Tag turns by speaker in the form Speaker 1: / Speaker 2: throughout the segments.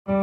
Speaker 1: Hi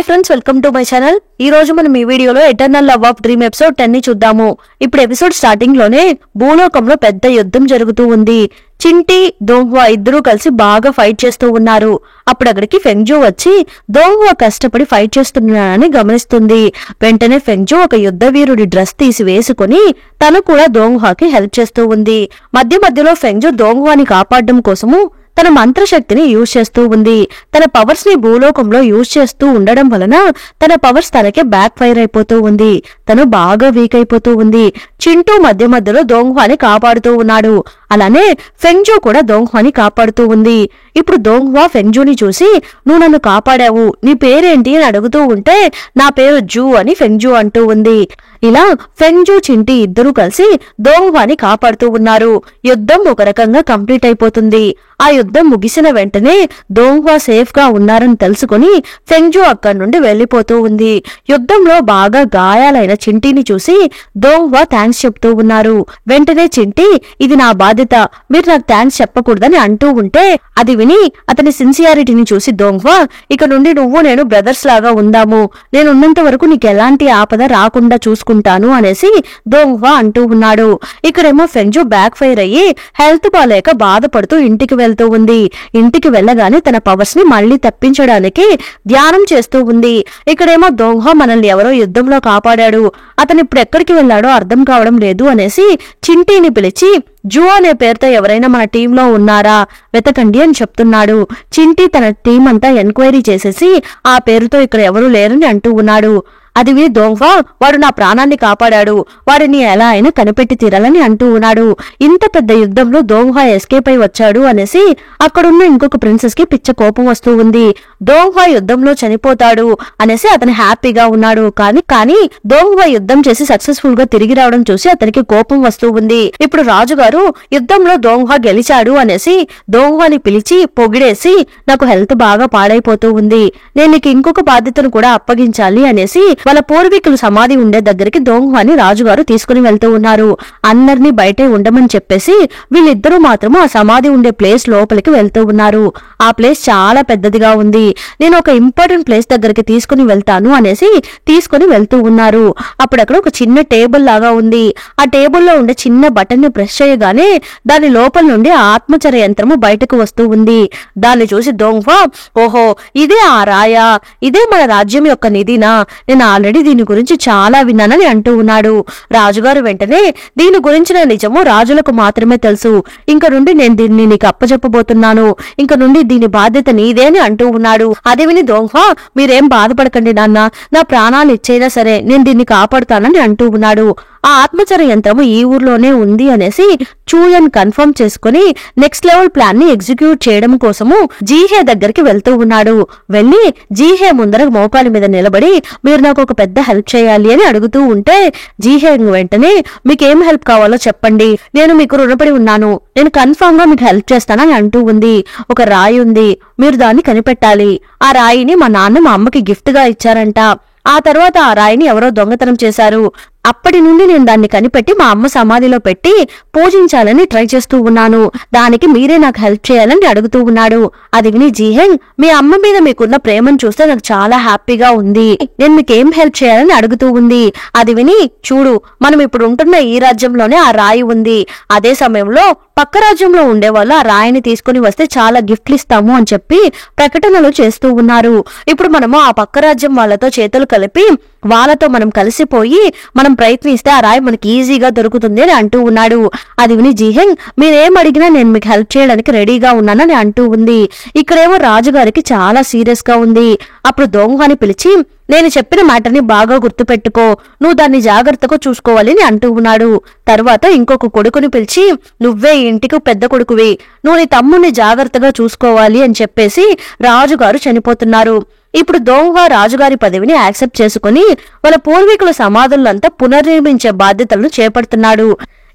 Speaker 1: friends, welcome to my channel. ఈ రోజు మనం ఈ వీడియోలో eternal love of dream episode 10 ని చూద్దాము. ఇప్పుడు ఎపిసోడ్ స్టార్టింగ్ లోనే భూలోకంలో పెద్ద యుద్ధం జరుగుతూ ఉంది. చింటి దోంగ్వా ఇద్దరూ కలిసి బాగా ఫైట్ చేస్తూ ఉన్నారు. అప్పుడు అక్కడికి ఫెంగ్జూ వచ్చి దోంగ్వా కష్టపడి ఫైట్ చేస్తున్నానని గమనిస్తుంది. వెంటనే ఫెంగ్జూ ఒక యుద్ధ వీరుడి డ్రెస్ తీసి వేసుకుని తను కూడా దోంగ్వాకి హెల్ప్ చేస్తూ ఉంది. మధ్య మధ్యలో ఫెంగ్జూ దోంగ్వాని కాపాడడం కోసము తన మంత్రశక్తిని యూజ్ చేస్తూ ఉంది. తన పవర్స్ ని భూలోకంలో యూజ్ చేస్తూ ఉండడం వలన తన పవర్స్ తనకే బ్యాక్ ఫైర్ అయిపోతూ ఉంది. తను బాగా వీక్ అయిపోతూ ఉంది. చింటూ మధ్య మధ్యలో దోంగ్వాని కాపాడుతూ ఉన్నాడు. అలానే ఫెంగ్జూ కూడా దోంగ్వాని కాపాడుతూ ఉంది. ఇప్పుడు దోంగ్వా ఫెంగ్జూని చూసి, నువ్వు నన్ను కాపాడావు, నీ పేరేంటి అని అడుగుతూ ఉంటే, నా పేరు జూ అని ఫెంగ్జూ అంటూ ఉంది. ఇలా ఫెంగ్జూ చింటి ఇద్దరూ కలిసి దోంగ్వాని కాపాడుతూ ఉన్నారు. యుద్ధం ఒక రకంగా కంప్లీట్ అయిపోతుంది. ఆ యుద్ధం ముగిసిన వెంటనే దోంగ్వా సేఫ్ గా ఉన్నారని తెలుసుకుని ఫెంగ్జూ అక్కడి నుండి వెళ్లిపోతూ ఉంది. యుద్ధంలో బాగా గాయాలైన చింటిని చూసి దోంగ్వా థ్యాంక్స్ చెప్తూ ఉన్నారు. వెంటనే చింటి, ఇది నా బాధ్యత, మీరు నాకు థ్యాంక్స్ చెప్పకూడదని అంటూ ఉంటే అది విని అతని సిన్సియారిటీని చూసి దోంగ్వా, ఇక నుండి నువ్వు నేను బ్రదర్స్ లాగా ఉందాము, నేనున్నంత వరకు నీకు ఎలాంటి ఆపద రాకుండా చూసుకుంటాను అనేసి దోంగ్వా అంటూ ఉన్నాడు. ఇక్కడేమో ఫెంగ్జూ బ్యాక్ ఫైర్ అయ్యి హెల్త్ బాలేక బాధపడుతూ ఇంటికి వెళ్తూ ఉంది. ఇంటికి వెళ్ళగానే తన పవర్స్ ని మళ్లీ తప్పించడానికి ధ్యానం చేస్తూ ఉంది. ఇక్కడేమో దోంగ్వా మనల్ని ఎవరో యుద్ధంలో కాపాడాడు, అతను ఇప్పుడు ఎక్కడికి వెళ్లాడో అర్థం కావడం లేదు అనేసి చింటీని పిలిచి, జూ అనే పేరుతో ఎవరైనా మన టీంలో ఉన్నారా వెతకండి అని చెప్తున్నాడు. చింటీ తన టీం అంతా ఎంక్వైరీ చేసేసి ఆ పేరుతో ఇక్కడ ఎవరూ లేరని అంటూ ఉన్నాడు. అది విని దోంగ్వా, వాడు నా ప్రాణాన్ని కాపాడాడు, వాడిని ఎలా అయినా కనిపెట్టి తీరాలని అంటూ ఉన్నాడు. ఇంత పెద్ద యుద్ధంలో దోంగ్వా ఎస్కేప్ అయి వచ్చాడు అనేసి అక్కడున్న ఇంకొక ప్రిన్సెస్ కి పిచ్చ కోపం వస్తూ ఉంది. దోంగ్వా యుద్ధంలో చనిపోతాడు అనేసి అతను హ్యాపీగా ఉన్నాడు. కానీ దోంగ్వా యుద్ధం చేసి సక్సెస్ఫుల్ గా తిరిగి రావడం చూసి అతనికి కోపం వస్తూ ఉంది. ఇప్పుడు రాజుగారు యుద్ధంలో దోంగ్వా గెలిచాడు అనేసి దోంగ్వాని పిలిచి పొగిడేసి, నాకు హెల్త్ బాగా పాడైపోతూ ఉంది, నేను నీకు ఇంకొక బాధ్యతను కూడా అప్పగించాలి అనేసి వాళ్ళ పూర్వీకులు సమాధి ఉండే దగ్గరికి దోంగ్వాని రాజుగారు తీసుకుని వెళ్తూ ఉన్నారు. అందరినీ బయటే ఉండమని చెప్పేసి వీళ్ళిద్దరూ మాత్రము ఆ సమాధి ఉండే ప్లేస్ లోపలికి వెళ్తూ ఉన్నారు. ఆ ప్లేస్ చాలా పెద్దదిగా ఉంది. నేను ఒక ఇంపార్టెంట్ ప్లేస్ దగ్గరికి తీసుకుని వెళ్తాను అనేసి తీసుకుని వెళ్తూ ఉన్నారు. అప్పుడు అక్కడ ఒక చిన్న టేబుల్ లాగా ఉంది. ఆ టేబుల్లో ఉండే చిన్న బటన్ ని ప్రెస్ చేయగానే దాని లోపల నుండి ఆత్మచర యంత్రము బయటకు వస్తూ ఉంది. దాన్ని చూసి దోంగ్వా, ఓహో ఇదే ఆ రాయా, ఇదే మన రాజ్యం యొక్క నిధినా, నేను ఆల్రెడీ దీని గురించి చాలా విన్నానని అంటూ ఉన్నాడు. రాజుగారు వెంటనే, దీని గురించిన నిజము రాజులకు మాత్రమే తెలుసు, ఇంక నుండి నేను దీన్ని నీకు అప్పచెప్పబోతున్నాను, ఇంక నుండి దీని బాధ్యత నీదే అని అంటూ ఉన్నాడు. అది విని దోంగ్వా, మీరేం బాధపడకండి నాన్న, నా ప్రాణాలు ఇచ్చైనా సరే నేను దీన్ని కాపాడుతానని అంటూ ఉన్నాడు. ఆ ఆత్మచర యంత్రము ఈ ఊర్లోనే ఉంది అనేసి చూయన్ కన్ఫర్మ్ చేసుకుని నెక్స్ట్ లెవెల్ ప్లాన్ ని ఎగ్జిక్యూట్ చేయడం కోసము జీహే దగ్గరికి వెళ్తూ ఉన్నాడు. వెళ్లి జీహే ముందర మోకాలి మీద నిలబడి, మీరు నాకు ఒక పెద్ద హెల్ప్ చేయాలి అని అడుగుతూ ఉంటే జీహే వెంటనే, మీకేం హెల్ప్ కావాలో చెప్పండి, నేను మీకు రుణపడి ఉన్నాను, నేను కన్ఫర్మ్ గా మీకు హెల్ప్ చేస్తానని అంటూ ఉంది. ఒక రాయి ఉంది, మీరు దాన్ని కనిపెట్టాలి. ఆ రాయిని మా నాన్న మా అమ్మకి గిఫ్ట్ గా ఇచ్చారంట. ఆ తర్వాత ఆ రాయిని ఎవరో దొంగతనం చేశారు. అప్పటి నుండి నేను దాన్ని కనిపెట్టి మా అమ్మ సమాధిలో పెట్టి పూజించాలని ట్రై చేస్తూ ఉన్నాను, దానికి మీరే నాకు హెల్ప్ చేయాలని అడుగుతూ ఉన్నాడు. అది విని జీహెంగ్, మీ అమ్మ మీద మీకున్న ప్రేమను చూస్తే నాకు చాలా హ్యాపీగా ఉంది, నేను మీకేం హెల్ప్ చేయాలని అడుగుతూ ఉంది. అది విని, చూడు మనం ఇప్పుడు ఉంటున్న ఈ రాజ్యంలోనే ఆ రాయి ఉంది, అదే సమయంలో పక్క రాజ్యంలో ఉండేవాళ్ళు ఆ రాయిని తీసుకుని వస్తే చాలా గిఫ్ట్లు ఇస్తాము అని చెప్పి ప్రకటనలు చేస్తూ ఉన్నారు. ఇప్పుడు మనము ఆ పక్క రాజ్యం వాళ్ళతో చేతులు కలిపి వాళ్ళతో మనం కలిసిపోయి మనం ప్రయత్నిస్తే ఆ రాయి మనకి ఈజీగా దొరుకుతుంది అని అంటూ ఉన్నాడు. అది విని జీహెంగ్, మీరేం అడిగినా నేను మీకు హెల్ప్ చేయడానికి రెడీగా ఉన్నానని అంటూ ఉంది. ఇక్కడేమో రాజుగారికి చాలా సీరియస్ గా ఉంది. అప్పుడు దోంగ్వాని పిలిచి, నేను చెప్పిన మ్యాటర్ని బాగా గుర్తుపెట్టుకో, నువ్వు దాన్ని జాగ్రత్తగా చూసుకోవాలి అని అంటూ ఉన్నాడు. తర్వాత ఇంకొక కొడుకుని పిలిచి, నువ్వే ఇంటికి పెద్ద కొడుకువి, నువ్వు నీ తమ్ముని జాగ్రత్తగా చూసుకోవాలి అని చెప్పేసి రాజుగారు చనిపోతున్నారు. ఇప్పుడు దోంగ్వా రాజుగారి పదవిని యాక్సెప్ట్ చేసుకుని వాళ్ళ పూర్వీకుల సమాధులంతా పునర్నిర్మించే బాధ్యతలను చేపడుతున్నాడు.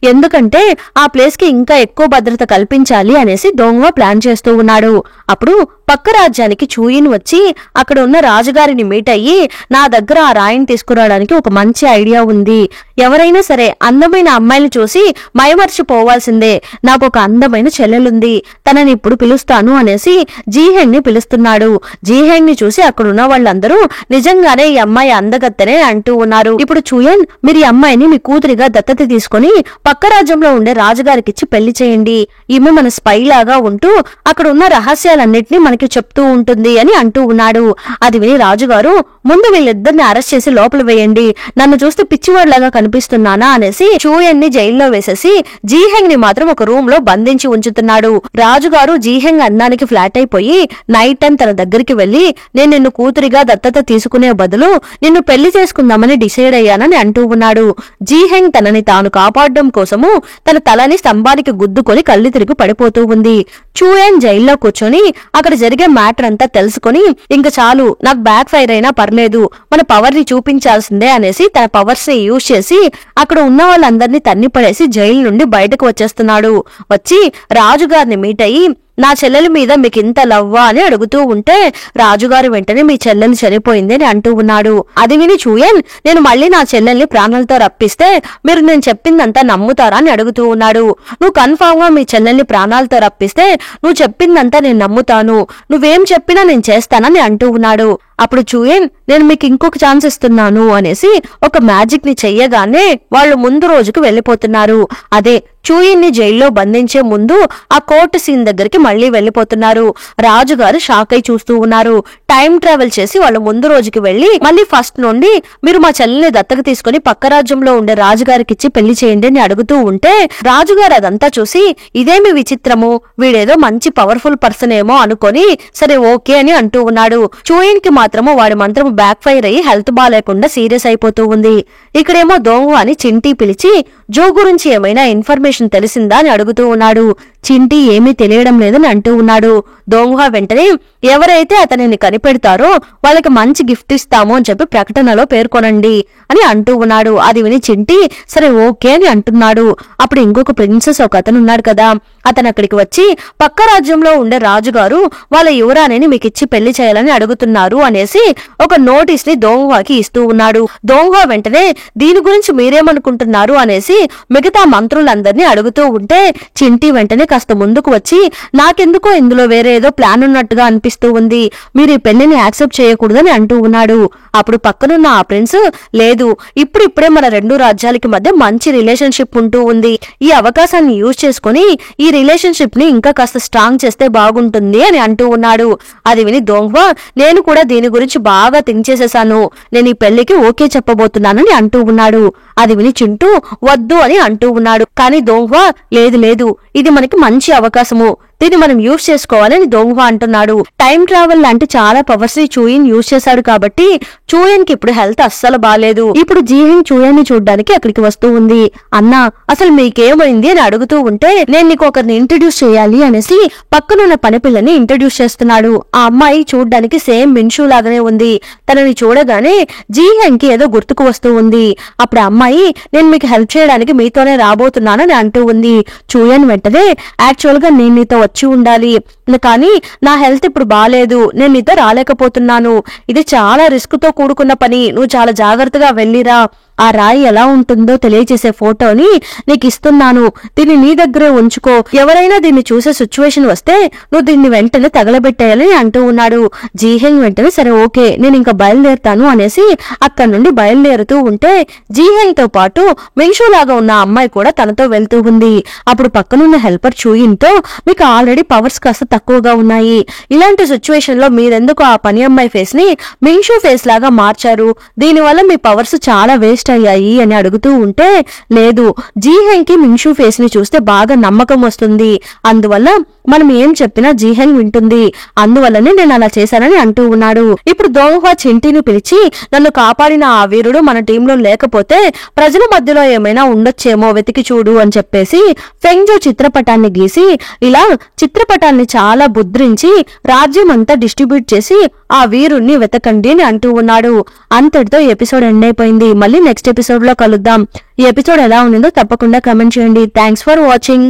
Speaker 1: ఎందుకంటే ఆ ప్లేస్ కి ఇంకా ఎక్కువ భద్రత కల్పించాలి అనేసి దోంగ్వా ప్లాన్ చేస్తూ ఉన్నాడు. అప్పుడు పక్క రాజ్యానికి చూయిన్ వచ్చి అక్కడ ఉన్న రాజుగారిని మీట్ అయ్యి, నా దగ్గర ఆ రాయిని తీసుకురావడానికి ఒక మంచి ఐడియా ఉంది. ఎవరైనా సరే అందమైన అమ్మాయిని చూసి మైమర్చిపోవాల్సిందే. నాకు ఒక అందమైన చెల్లెలుంది, తనని ఇప్పుడు పిలుస్తాను అనేసి జీహెంగ్ ని పిలుస్తున్నాడు. జీహెంగ్ ని చూసి అక్కడున్న వాళ్ళందరూ నిజంగానే ఈ అమ్మాయి అందగత్తెనే అంటూ ఉన్నారు. ఇప్పుడు చూయన్, మీరు ఈ అమ్మాయిని మీ కూతురిగా దత్తత తీసుకుని పక్క రాజ్యంలో ఉండే రాజుగారికిచ్చి పెళ్లి చేయండి. ఈమె మన స్పై లాగా ఉంటూ అక్కడ ఉన్న రహస్యాలన్నిటినీ మనకి చెప్తూ ఉంటుంది అని అంటూ ఉన్నాడు. అది విని రాజుగారు, ముందు వీళ్ళిద్దరిని అరెస్ట్ చేసి లోపల వేయండి, నన్ను చూస్తే పిచ్చివాడిలాగా కనిపిస్తున్నానా అనేసి చూయన్ ని జైల్లో వేసేసి జీహెంగ్ ని మాత్రం ఒక రూమ్ లో బంధించి ఉంచుతున్నాడు. రాజుగారు జీహెంగ్ అందానికి ఫ్లాట్ అయిపోయి నైట్ టైం తన దగ్గరికి వెళ్లి, నేను నిన్ను కూతురిగా దత్తత తీసుకునే బదులు నిన్ను పెళ్లి చేసుకుందామని డిసైడ్ అయ్యానని అంటూ ఉన్నాడు. జీహెంగ్ తనని తాను కాపాడడం కోసము తన తలని స్తంభానికి గుద్దుకొని కళ్ళు తిరిగి పడిపోతూ ఉంది. చూయన్ జైల్లో కూర్చొని అక్కడ జరిగే మ్యాటర్ అంతా తెలుసుకుని, ఇంక చాలు, నాకు బ్యాక్ ఫైర్ అయినా పర్లేదు, మన పవర్ ని చూపించాల్సిందే అనేసి తన పవర్స్ ని యూజ్ చేసి అక్కడ ఉన్న వాళ్ళందరినీ తన్ని పడేసి జైలు నుండి బయటకు వచ్చేస్తున్నాడు. వచ్చి రాజుగారిని మీట్ అయ్యి, నా చెల్లెలి మీద మీకు ఇంత లవ్వా అని అడుగుతూ ఉంటే రాజుగారు వెంటనే మీ చెల్లెలు చనిపోయింది అని అంటూ ఉన్నాడు. అది విని చూయన్, నేను మళ్ళీ నా చెల్లెల్ని ప్రాణాలతో రప్పిస్తే మీరు నేను చెప్పిందంతా నమ్ముతారా అని అడుగుతూ ఉన్నాడు. నువ్వు కన్ఫామ్ గా మీ చెల్లెల్ని ప్రాణాలతో రప్పిస్తే నువ్వు చెప్పిందంతా నేను నమ్ముతాను, నువ్వేం చెప్పినా నేను చేస్తానని అంటూ ఉన్నాడు. అప్పుడు చూయన్, నేను మీకు ఇంకొక ఛాన్స్ ఇస్తున్నాను అనేసి ఒక మ్యాజిక్ ని చెయ్యగానే వాళ్ళు ముందు రోజుకు వెళ్లిపోతున్నారు. అదే చూయిన్ ని జైల్లో బంధించే ముందు ఆ కోర్టు సీన్ దగ్గరికి మళ్లీ వెళ్లిపోతున్నారు. రాజుగారు షాక్ అయి చూస్తూ ఉన్నారు. టైం ట్రావెల్ చేసి వాళ్ళు ముందు రోజుకి వెళ్లి మళ్ళీ ఫస్ట్ నుండి మీరు మా చెల్లెల్ని దత్తక తీసుకుని పక్క రాజ్యంలో ఉండే రాజుగారికి ఇచ్చి పెళ్లి చేయండి అని అడుగుతూ ఉంటే రాజుగారు అదంతా చూసి, ఇదేమి విచిత్రము, వీడేదో మంచి పవర్ఫుల్ పర్సన్ ఏమో అనుకొని సరే ఓకే అని అంటూ ఉన్నాడు. చూయిన్ కి మాత్రము వాడి మంత్రం బ్యాక్ ఫైర్ అయ్యి హెల్త్ బాగాలేకుండా సీరియస్ అయిపోతూ ఉంది. ఇక్కడేమో దోంగు అని చింటీ పిలిచి జో గురించి ఏమైనా ఇన్ఫర్మేషన్ తెలిసిందా అని అడుగుతూ ఉన్నాడు. చింటీ ఏమీ తెలియడం లేదని అంటూ ఉన్నాడు. దోంగుహా వెంటనే ఎవరైతే అతనిని కనిపెడతారో వాళ్ళకి మంచి గిఫ్ట్ ఇస్తాము అని చెప్పి ప్రకటనలో పేర్కొనండి అని అంటూ ఉన్నాడు. అది విని చింటీ సరే ఓకే అని అంటున్నాడు. అప్పుడు ఇంకొక ప్రిన్సెస్ ఒక అతను ఉన్నాడు కదా, అతను అక్కడికి వచ్చి పక్క రాజ్యంలో ఉండే రాజుగారు వాళ్ళ యువరాణిని మీకు ఇచ్చి పెళ్లి చేయాలని అడుగుతున్నారు అనేసి ఒక నోటీస్ ని దోంగుహాకి ఇస్తూ ఉన్నాడు. దోంగుహా వెంటనే దీని గురించి మీరేమనుకుంటున్నారు అనేసి మిగతా మంత్రులందరినీ అడుగుతూ ఉంటే చింటీ వెంటనే కాస్త ముందుకు వచ్చి, నాకెందుకో ఇందులో వేరే ఏదో ప్లాన్ ఉన్నట్టుగా అనిపిస్తూ ఉంది, మీరు ఈ పెళ్లిని యాక్సెప్ట్ చేయకూడదని అంటూ ఉన్నాడు. అప్పుడు పక్కనున్న ఆ ప్రిన్స్, లేదు, ఇప్పుడిప్పుడే మన రెండు రాజ్యాలకి మధ్య మంచి రిలేషన్షిప్ ఉంటూ ఉంది, ఈ అవకాశాన్ని యూజ్ చేసుకుని ఈ రిలేషన్షిప్ ని ఇంకా కాస్త స్ట్రాంగ్ చేస్తే బాగుంటుంది అని అంటూ ఉన్నాడు. అది విని దోంగ్వా, నేను కూడా దీని గురించి బాగా థింక్ చేసేసాను, నేను ఈ పెళ్లికి ఓకే చెప్పబోతున్నానని అంటూ ఉన్నాడు. అది విని చింటూ వద్దు అని అంటూ ఉన్నాడు. కానీ దోంగ్వా, లేదు లేదు, ఇది మనకి మంచి అవకాశము, దీన్ని మనం యూజ్ చేసుకోవాలని దోంగ్వా అంటున్నాడు. టైం ట్రావెల్ లాంటి చాలా పవర్స్ ని చూయిన్ యూజ్ చేశాడు కాబట్టి చూయన్ కి ఇప్పుడు హెల్త్ అస్సలు బాలేదు. ఇప్పుడు జీహింగ్ చూయన్ ని చూడ్డానికి అక్కడికి వస్తూ ఉంది. అన్నా, అసలు మీకేమైంది అని అడుగుతూ ఉంటే నేను నీకు ఒకరిని ఇంట్రడ్యూస్ చేయాలి అనేసి పక్కనున్న పనిపిల్లని ఇంట్రడ్యూస్ చేస్తున్నాడు. ఆ అమ్మాయి చూడ్డానికి సేమ్ మిన్షు లాగానే ఉంది. తనని చూడగానే జీహింగ్ కి ఏదో గుర్తుకు వస్తూ ఉంది. అప్పుడు అమ్మాయి, నేను మీకు హెల్ప్ చేయడానికి మీతోనే రాబోతున్నానని అంటూ ఉంది. చూయన్ వెంటనే, యాక్చువల్ గా నేను నీతో వచ్చి ఉండాలి, కానీ నా హెల్త్ ఇప్పుడు బాలేదు, నేను నీతో రాలేకపోతున్నాను, ఇది చాలా రిస్క్ తో కూడుకున్న పని, నువ్వు చాలా జాగ్రత్తగా వెళ్ళిరా, ఆ రాయి ఎలా ఉంటుందో తెలియజేసే ఫోటోని నీకు ఇస్తున్నాను, దీన్ని నీ దగ్గరే ఉంచుకో, ఎవరైనా దీన్ని చూసే సిచ్యువేషన్ వస్తే నువ్వు దీన్ని వెంటనే తగలబెట్టేయాలని అంటూ ఉన్నాడు. జీహెంగ్ వెంటనే సరే ఓకే, నేను ఇంకా బయలుదేరుతాను అనేసి అక్కడి నుండి బయలుదేరుతూ ఉంటే జీహెంగ్ తో పాటు మిన్షు లాగా ఉన్న అమ్మాయి కూడా తనతో వెళ్తూ ఉంది. అప్పుడు పక్కనున్న హెల్పర్ చూయిన్ తో, మీకు ఆల్రెడీ పవర్స్ కాస్త తక్కువగా ఉన్నాయి, ఇలాంటి సిచ్యువేషన్ లో మీరెందుకు ఆ పని అమ్మాయి ఫేస్ ని మిన్షు ఫేస్ లాగా మార్చారు, దీనివల్ల మీ పవర్స్ చాలా వేస్ట్ అయ్యాయి అని అడుగుతూ ఉంటే, లేదు, జీహెంగ్ కి మిన్షు ఫేస్ ని చూస్తే బాగా నమ్మకం వస్తుంది, అందువల్ల మనం ఏం చెప్పినా జీహెంగ్ వింటుంది, అందువల్లనే నేను అలా చేశానని అంటూ ఉన్నాడు. ఇప్పుడు దోంగ్హా చింటీని పిలిచి, నన్ను కాపాడిన ఆ వీరుడు మన టీంలో లేకపోతే ప్రజల మధ్యలో ఏమైనా ఉండొచ్చేమో వెతికి చూడు అని చెప్పేసి ఫెంగ్జో చిత్రపటాన్ని గీసి ఇలా చిత్రపటాన్ని చాలా బుద్రించి రాజ్యం అంతా డిస్ట్రిబ్యూట్ చేసి ఆ వీరుణ్ణి వెతకండి అని అంటూ ఉన్నాడు. అంతటితో ఎపిసోడ్ ఎండ్ అయిపోయింది. మళ్ళీ నెక్స్ట్ ఎపిసోడ్ లో కలుద్దాం. ఈ ఎపిసోడ్ ఎలా ఉండిందో తప్పకుండా కమెంట్ చేయండి. Thanks for watching.